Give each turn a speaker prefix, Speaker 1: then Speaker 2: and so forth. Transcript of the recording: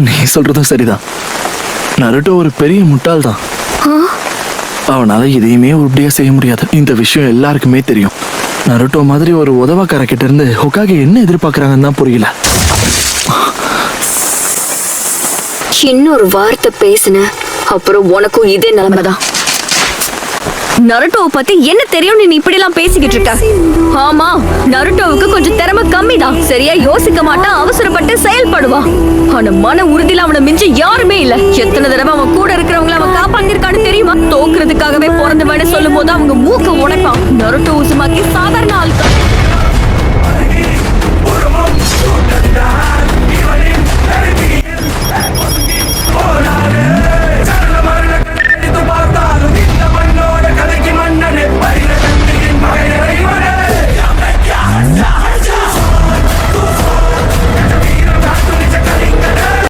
Speaker 1: நீ சொல்றதும் சரிதான். நருட்டோ ஒரு பெரிய முட்டாள் தான். அவனால எதையுமே உருப்படியா செய்ய முடியாது. இந்த விஷயம் எல்லாருக்குமே தெரியும். நருட்டோ மாதிரி ஒரு உதவக்கார கிட்ட இருந்து ஹொகாகே என்ன எதிர்பார்க்கறாங்கன்னு தான் புரியல.
Speaker 2: இன்னொரு வார்த்தை பேசுன அப்புறம் உனக்கும் இதே நிலைமைதான். நருட்டோவை பத்தி என்ன தெரியும் நீ இப்படி எல்லாம் பேசிக்கிட்டு இருக்க? ஆமா, நருட்டோவுக்கு கொஞ்சம் திறமை கம்மிதான். சரியா யோசிக்க மாட்டான், அவசரப்பட்டு செயல்படுவான். ஆனா மன உறுதியில அவனை மிஞ்சி யாருமே இல்ல. எத்தனை தடவை அவன் கூட இருக்கிறவங்களை அவன் காப்பாங்கிருக்கான்னு தெரியுமா? தோக்குறதுக்காகவே பிறந்தவன்னு சொல்லும் போது அவங்க மூக்க உடைப்பான். நருட்டோ உசுமாக்கி சாதாரண ஆள் தான்.